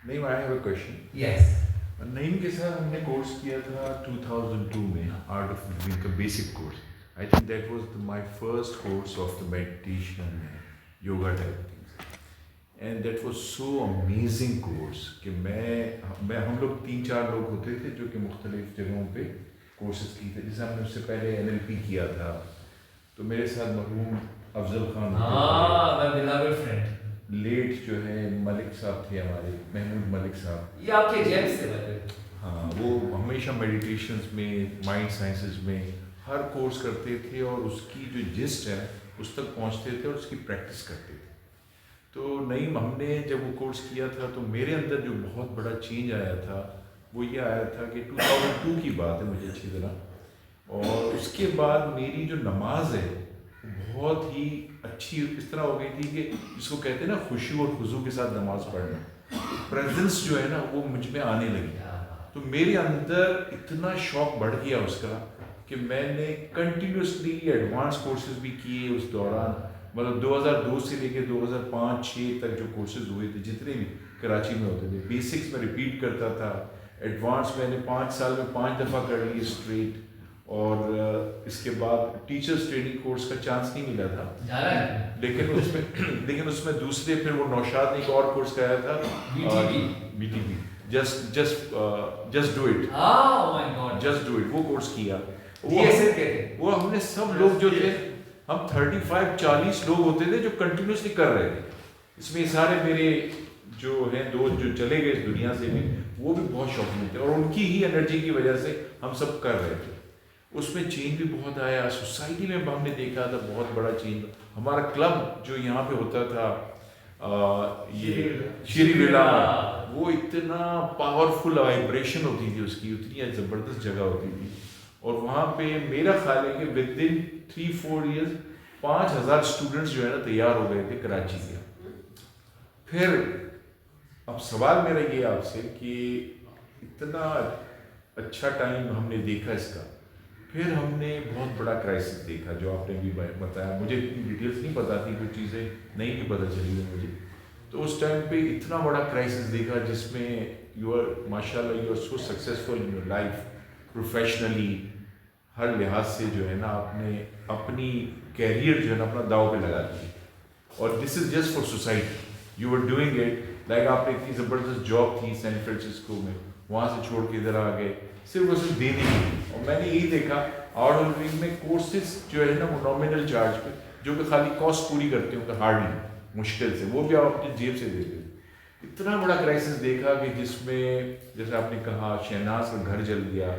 नहीं, I have a question. Yes. Naeem के साथ हमने कोर्स किया था 2002 में, आर्ट ऑफ लिविंग का basic course. I think that was my first course of the meditation yoga type things, and that was so amazing course कि मैं हम लोग 3-4 लोग होते थे जो कि मुख्तलिफ जगहों पे कोर्सेज की थे. जैसे हमने उससे पहले NLP किया था, तो मेरे साथ मरहूम अफजल खान होते थे, My beloved friend. लेट जो है मलिक साहब थे हमारे, महमूद मलिक साहब. ये आपके जेम्स थे भाई. हाँ, वो हमेशा मेडिटेशंस में, माइंड साइंसेस में हर कोर्स करते थे और उसकी जो जिस्ट है उस तक पहुँचते थे और उसकी प्रैक्टिस करते थे. तो नईम, हमने जब वो कोर्स किया था तो मेरे अंदर जो बहुत बड़ा चेंज आया था वो ये आया था कि 2002 की बात है मुझे अच्छी तरह, और उसके बाद मेरी जो नमाज है बहुत ही अच्छी इस तरह हो गई थी कि जिसको कहते हैं ना खुशू और खुजू के साथ नमाज पढ़ना, प्रेजेंस जो है ना वो मुझ में आने लगी. तो मेरे अंदर इतना शौक बढ़ गया उसका कि मैंने कंटिन्यूसली एडवांस कोर्सेज भी किए उस दौरान. मतलब 2002 से लेकर 2005-06 तक जो कोर्सेज हुए थे जितने भी कराची में होते थे, बेसिक्स में रिपीट करता था, एडवांस मैंने 5 साल में 5 दफ़ा कर लिए स्ट्रेट. और इसके बाद टीचर्स ट्रेनिंग कोर्स का चांस नहीं मिला था, लेकिन उसमें दूसरे फिर वो नौशाद ने एक और कोर्स कराया था, BTB, just do it. Just do it, वो कोर्स किया. वो हमने सब लोग जो थे, हम 35-40 लोग होते थे जो कंटिन्यूसली कर रहे थे. इसमें सारे मेरे जो हैं दोस्त जो चले गए इस दुनिया से भी, वो भी बहुत शौकीन थे और उनकी ही एनर्जी की वजह से हम सब कर रहे थे. उसमें चेंज भी बहुत आया. सोसाइटी में हमने देखा था बहुत बड़ा चेंज. हमारा क्लब जो यहाँ पे होता था, ये शीरी विला, वो इतना पावरफुल वाइब्रेशन होती थी उसकी, उतनी ज़बरदस्त जगह होती थी. और वहाँ पे मेरा ख्याल है कि विद इन 3-4 ईयर्स 5,000 स्टूडेंट्स जो है ना तैयार हो गए थे कराची के. फिर अब सवाल मेरा ये आपसे कि इतना अच्छा टाइम हमने देखा इसका, फिर हमने बहुत बड़ा क्राइसिस देखा जो आपने भी बताया. मुझे इतनी डिटेल्स नहीं पता थी, कुछ चीज़ें नहीं भी पता चली थी मुझे. तो उस टाइम पे इतना बड़ा क्राइसिस देखा जिसमें यू आर माशाल्लाह you are so successful in your life, professionally, हर लिहाज से जो है ना आपने अपनी कैरियर जो है ना अपना दाव पे लगा दी. और this is just for society, you are doing it like आपने इतनी ज़बरदस्त जॉब थी सैन फ्रांसिस्को में, वहाँ से छोड़ के इधर आ गए सिर्फ वो सिर्फ देने के लिए. और मैंने यही देखा आउट ऑफ लिविंग में कोर्सेज जो है ना वो नॉमिनल चार्ज पे, जो कि खाली कॉस्ट पूरी करते हो, हार्डली मुश्किल से, वो भी आप अपनी जेब से देते हो. इतना बड़ा क्राइसिस देखा कि जिसमें जैसे आपने कहा शहनाज का घर जल गया,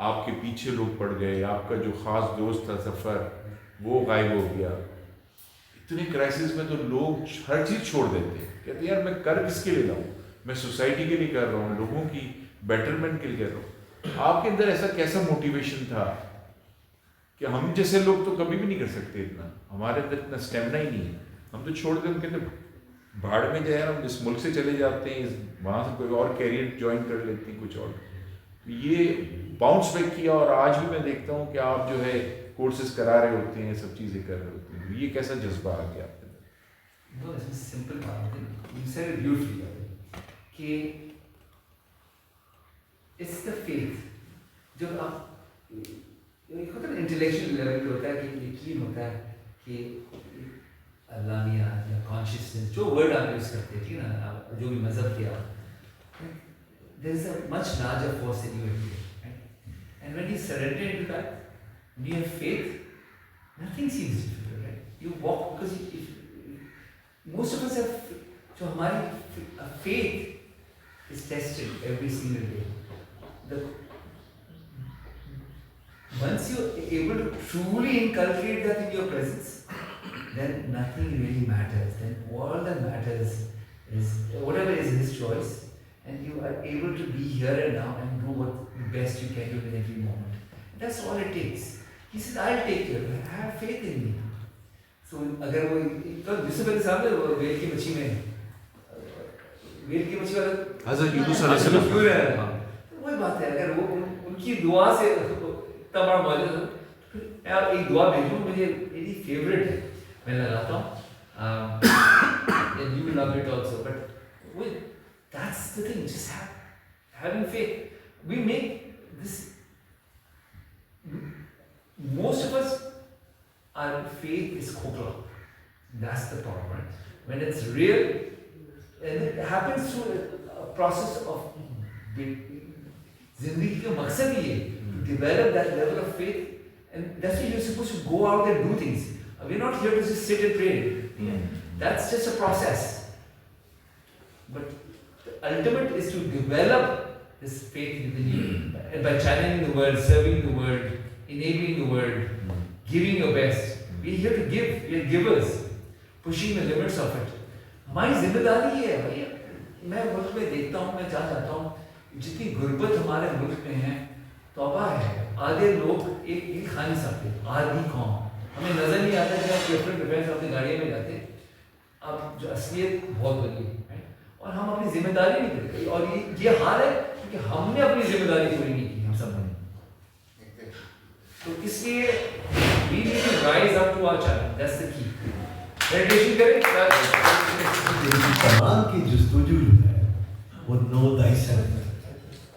आपके पीछे लोग पड़ गए, आपका जो ख़ास दोस्त था सफ़र वो गायब हो गया. इतने क्राइसिस में तो लोग हर चीज़ छोड़ देते हैं, कहते हैं यार मैं कर किसके लिए रहा हूँ, मैं सोसाइटी के लिए कर रहा हूँ, लोगों की बेटरमेंट के लिए कर रहा हूँ. आपके अंदर ऐसा कैसा मोटिवेशन था कि हम जैसे लोग तो कभी भी नहीं कर सकते इतना, हमारे अंदर इतना स्टेमिना ही नहीं है, हम तो छोड़ देते, हम कहते भाड़ में जाए, हम इस मुल्क से चले जाते हैं, वहाँ से कोई और कैरियर ज्वाइन कर लेते हैं कुछ और. ये बाउंस बैक किया और आज भी मैं देखता हूँ कि आप जो है कोर्सेज करा रहे होते हैं, सब चीज़ें कर रहे होते हैं. ये कैसा जज्बा आ गया आपके अंदर? No, it's a simple part. You said it beautifully. कि it's the faith. जब आप एक होता है इंटेलेक्चुअल लेवल पे होता है कि यकीन होता है कि अल्लाह या कॉन्शियसनेस, जो वर्ड आप यूज़ करते हैं, ठीक है ना, आप जो भी मज़हब किया, there is a much larger force in you, right? And when you surrender into that, when you have faith, nothing seems difficult, right? You walk because most of us have, जो हमारी faith is tested every single day. Once you are able to truly inculcate that in your presence, then nothing really matters. Then all that matters is whatever is His choice, and you are able to be here and now and do what the best you can do in every moment. And that's all it takes. He says, "I'll take care of it. Have faith in me." So अगर वो तो जिससे पहले सामने वो well की मच्छी वाला हज़रत यूनुस अलैहिस्सलाम क्यों रहा है, वही बात है. अगर वो उनकी दुआ से तमाम मौजूद है, फिर यार एक दुआ भेजो, मुझे मेरी फेवरेट है, मैं लगाता हूँ, and you will love it also. But with that that's the thing, just having faith. We make this, most of us, our faith is khokla. That's the problem, right? When it's real, and it happens through a process of zindagi ka maqsad hi hai, to develop that level of faith, and that's why you're supposed to go out and do things. We're not here to just sit and pray. That's just a process. But the ultimate is to develop this faith within you, and by channeling the word, serving the word, enabling the word, giving your best. We're here to give. We're givers, pushing the limits of it. हमारी जिम्मेदारी है भाई. मैं मुल्क में देखता हूँ, मैं जहाँ जाता हूँ, जितनी गुर्बत हमारे मुल्क में है, तौबा है. आधे लोग एक खा नहीं सकते. आधी कौम हमें नजर नहीं आता कि आप डिफरेंट डिफेंस अपनी गाड़ियों में जाते. अब जो असलियत बहुत बड़ी है, और हम अपनी जिम्मेदारी नहीं करते. और ये हाल है क्योंकि हमने अपनी जिम्मेदारी पूरी नहीं की, हम सब ने. तो इसलिए we need to rise up to our challenge. That's the key. Meditation करें. तमाम की जुस्तजू जो है वो नो thyself.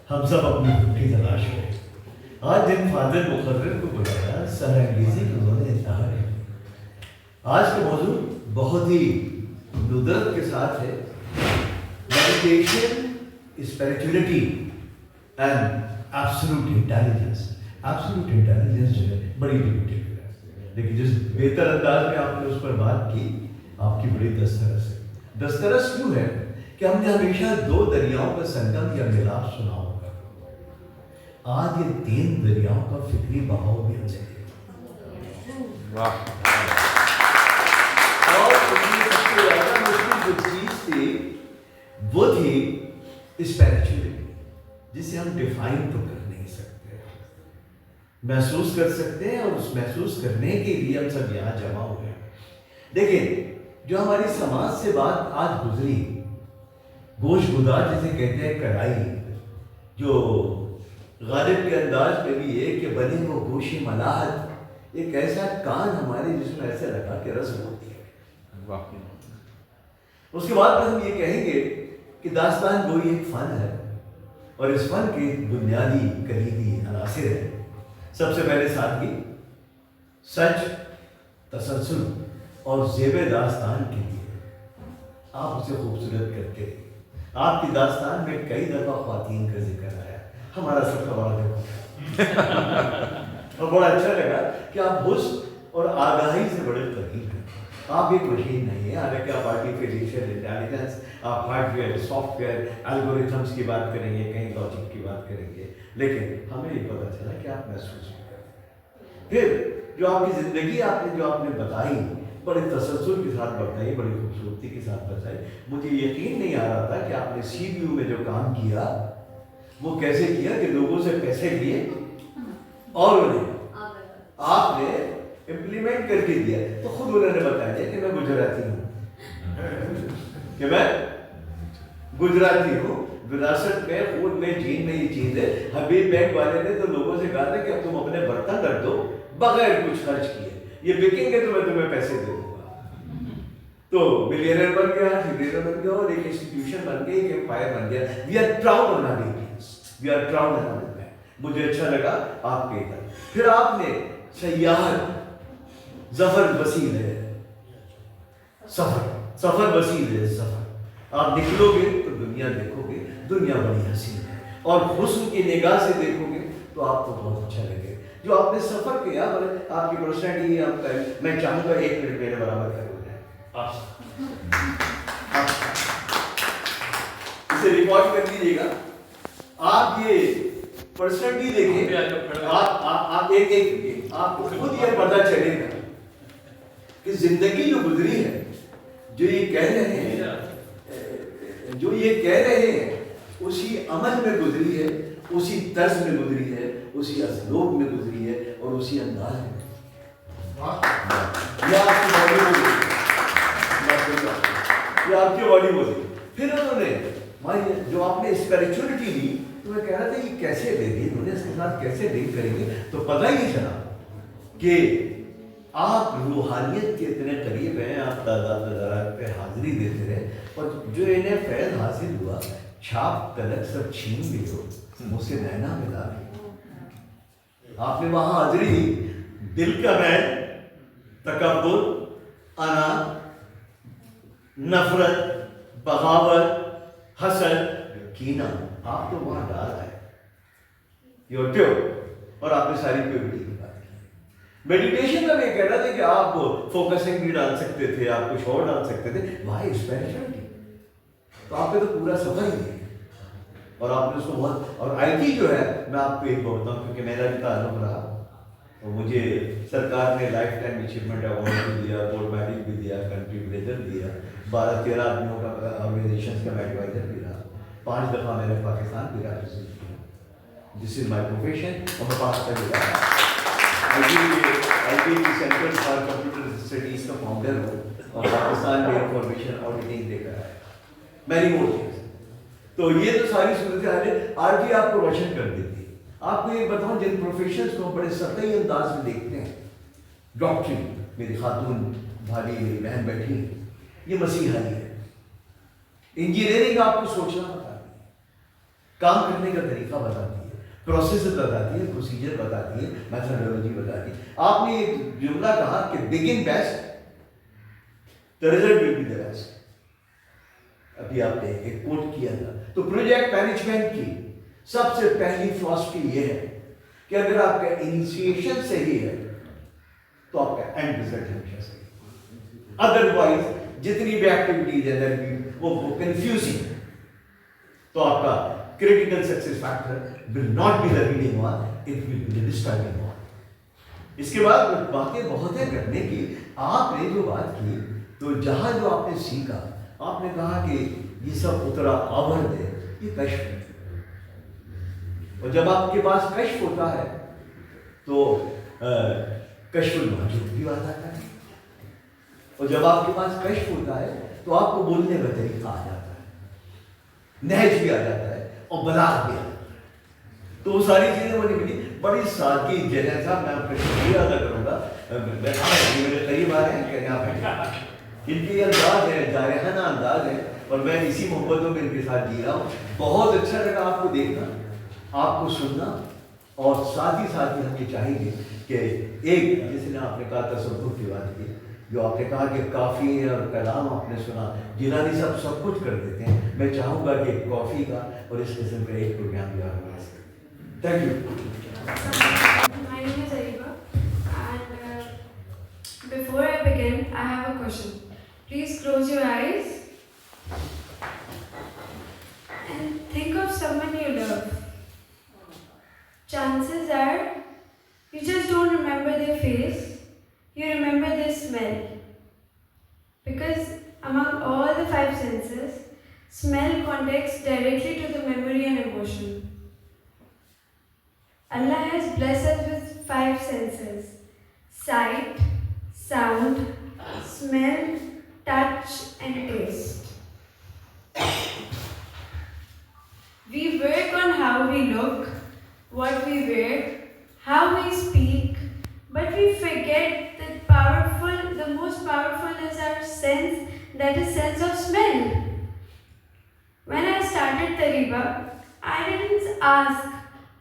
हम सब अपनी खुद की तलाश में. आज जिन फादर मुकर्रर को बुलाया, सर अंग्रेजी की उन्होंने इंतहा है. आज का मौजू बहुत ही नुदरत के साथ है. Meditation, spirituality and absolute intelligence. Absolute intelligence जो है बड़ी लिमिटेड है, लेकिन जिस बेहतर अंदाज में आपने उस पर बात की, आपकी बड़ी दस्तरस है. दस्तरस क्यों है कि हमने हमेशा दो दरियाओं का संगम या मिलाप सुना होगा. आज ये तीन दरियाओं का फिक्री बहाव भी हो जाएगा. वाह. और उसमें सबसे ज्यादा मुश्किल जो चीज थी वो थी स्पिरिचुअलिटी, जिसे हम डिफाइन तो कर नहीं सकते, महसूस कर सकते हैं. और उस महसूस करने के लिए हम सब यहाँ जमा हुए हैं. देखिए, जो हमारी समाज से बात आज गुजरी, गोश गुदार जिसे कहते हैं कढ़ाई, जो गालिब के अंदाज में भी है कि बने वो गोशी मलाहत, एक ऐसा कान हमारे जिसमें ऐसे लगा के रस होती है. उसके बाद में हम ये कहेंगे कि दास्तान गोई एक फन है, और इस फन के बुनियादी कलीदी अनासिर है. सबसे पहले सादगी, सच, तसलसल और ज़ेब दास्तान के लिए आप उसे खूबसूरत करके. आपकी दास्तान में कई दफ़ा ख्वातीन का जिक्र आया, हमारा सबका बड़ा देखो और बड़ा अच्छा लगा कि आप हुस्न और आगाही से बड़े करीब हैं. आप एक मशीन नहीं है, हालांकि आप आर्टिफिशियल इंटेलिजेंस, आप हार्डवेयर, सॉफ्टवेयर, एल्गोरिथम्स की बात करेंगे, कहीं लॉजिक की बात करेंगे, लेकिन हमें ये पता चला कि आप महसूस भी करते हैं. फिर जो आपकी ज़िंदगी जो आपने बताई, बड़े तसल्सल के साथ बताई, बड़ी खूबसूरती के साथ बताई. मुझे यकीन नहीं आ रहा था कि आपने CPU में जो काम किया वो कैसे किया कि लोगों से पैसे लिए और उन्हें आपने इम्प्लीमेंट करके दिया. तो खुद उन्होंने बताया कि मैं गुजराती हूँ, कि मैं गुजराती हूँ. विरासत में, खून में, जीन में ये चीज़ है. हबीब बैंक वाले ने तो लोगों से कहा था कि अब तुम अपने बर्तन रख दो बगैर कुछ खर्च किए, ये बिकेंगे तो मैं तुम्हें पैसे दे दूंगा. तो मिलियनर बन गया, ट्रिलियनर बन गया, और एक इंस्टीट्यूशन बन गई, एक एम्पायर बन गया. We are proud on our Indians, we are proud on our man. मुझे अच्छा लगा आपके इधर. फिर आपने सयाहत, जफर वसील है, सफर वसील है, सफर. आप निकलोगे तो दुनिया देखोगे, दुनिया बड़ी हसीन है, और हुस्न की निगाह से देखोगे तो आपको बहुत अच्छा लगेगा. जो आपने सफर किया, आपकी पर्सनैलिटी, आपका, मैं चाहूँगा 1 मिनट मेरे बराबर कर हो जाए. इसे रिकॉर्ड कर लीजिएगा. आप ये पर्सनैलिटी देखें, आप एक आपको खुद ये पता चलेगा कि जिंदगी जो गुजरी है, जो ये कह रहे हैं उसी अमल में गुजरी है, उसी तर्ज में गुजरी है, उसी असलूब में गुजरी है, और उसी अंदाज में. ये आपकी बॉडी बोली. फिर उन्होंने जो आपने स्पिरिचुअलिटी ली, तो मैं कह रहा था ये कैसे लेंगे, उन्होंने इसके साथ कैसे लिंक करेंगे. तो पता ही चला कि आप रूहानियत के इतने करीब हैं. आप तादाद पे हाजिरी देते रहे, और जो इन्हें फैज़ हासिल हुआ, छाप तलक सब छीन लियो, मुझसे नैना मिला लियो। आपने वहां हाजिरी दी, दिल का मैल, तकब्बुर, अना, नफरत, बगावत, हसद, कीना, आप तो वहां डाल आए। You're pure, और आपने सारी प्योरिटी की बात की। मेडिटेशन में मैं कह रहा था कि आप फोकसिंग भी डाल सकते थे, आप कुछ और डाल सकते थे, वाई स्पिरिचुअलिटी? तो आपका तो पूरा सफर ही है, और आपने उसको बहुत, और आईटी जो है, मैं आपको एक बोलता हूँ क्योंकि मेरा भी ताल्लुक रहा, तो मुझे सरकार ने लाइफ टाइम अचीवमेंट अवार्ड भी दिया, गोल्ड मेडल भी दिया, कंट्री ब्लेजर दिया, 12-13 आदमियों का ऑर्गेनाइजेशन का एडवाइजर भी रहा, 5 दफ़ा मैंने पाकिस्तान भी रिप्रेजेंट किया। दिस इज माई प्रोफेशन, और मैं पास कर लिया। आई सेंटर फॉर कंप्यूटर स्टडीज का फाउंडर हूँ, और पाकिस्तान में इंफॉर्मेशन ऑडिटिंग देकर आया, मैनी मोर थिंग्स। तो ये तो सारी सूरत हाल आज भी आपको रोशन कर देती है। आपको ये बताऊं, जिन प्रोफेशंस को बड़े सतही अंदाज में देखते हैं, डॉक्टरी, मेरी खातून भाभी, मेरी बहन बैठी है, ये मसीहाई है। इंजीनियरिंग आपको सोचना बताती है, काम करने का तरीका बताती है, प्रोसेस बताती है, प्रोसीजर बताती है, मैथडोलॉजी बताती है। आपने एक जुमला कहा कि begin best, the result will be the best. अभी आपने एक कोट किया था। तो प्रोजेक्ट मैनेजमेंट की सबसे पहली फिलॉसफी ये है कि अगर आपका इनिशिएशन सही है तो आपका एंड रिजल्ट हमेशा सही। अदरवाइज जितनी भी एक्टिविटीज है वो कंफ्यूजिंग, तो आपका critical success factor will not be the leading one, it will be the disturbing one. इसके बाद बातें बहुत है करने की। आपने जो बात की, तो जहां जो आपने सीखा, आपने कहा कि ये सब उतरा आवरण है, ये कश्फ है, और जब आपके पास कश्फ होता है तो कश्फुल महजूब भी आ जाता है, और जब आपके पास कश्फ होता है तो आपको बोलने का तरीका आ जाता है, नहज भी आ जाता है, और बलाग भी आ जाता है। तो वो सारी चीजें मुझे मिली बड़ी सादगी। जैसा साहब, मैं आपका शुक्रिया अदा करूंगा, मेरे करीब आ रहे हैं क्या यहाँ पे, इनकी अंदाज है, जारहाना अंदाज है, और मैं इसी मोहब्बतों में इनके साथ जी रहा हूँ। बहुत अच्छा लगा आपको देखना, आपको सुनना, और साथ ही हम ये चाहेंगे कि एक, जिसने आपने कहा तसव्वुफ की बात की, जो आपने कहा कि काफ़ी है और कलाम आपने सुना, जिलानी साहब सब कुछ कर देते हैं। मैं चाहूँगा कि कॉफ़ी का और इस किस्म का एक प्रोग्राम भी ऑर्गेनाइज करें। Thank you. My name is Ariba, and before I begin, I have a question. Please close your eyes and think of someone you love. Chances are you just don't remember their face, you remember their smell. Because among all the 5 senses, smell connects directly to the memory and emotion. Allah has blessed us with 5 senses: sight, sound, smell, touch, and taste. We work on how we look, what we wear, how we speak, but we forget that the most powerful is our sense, that is sense of smell. When I started Tariba, I didn't ask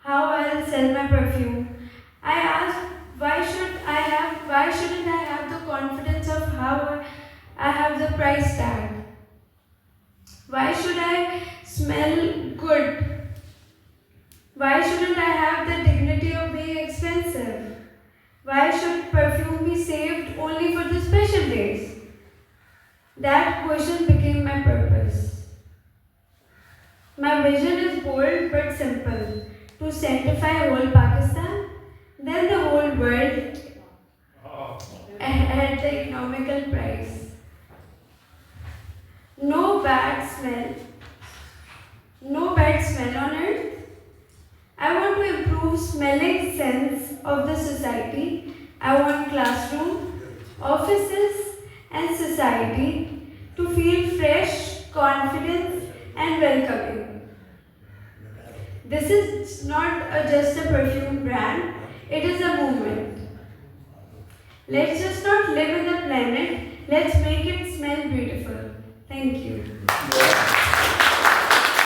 how I'll sell my perfume. I asked why shouldn't I have the confidence of how I have the price tag? Why should I smell good? Why shouldn't I have the dignity of being expensive? Why should perfume be saved only for the special days? That question became my purpose. My vision is bold but simple: to sanctify whole Pakistan, then the whole world, at the economical price. No bad smell on earth. I want to improve smelling sense of the society. I want classroom, offices, and society to feel fresh, confident, and welcoming. This is not just a perfume brand, it is a movement. Let's just not live in the planet, let's make it smell beautiful. Thank you.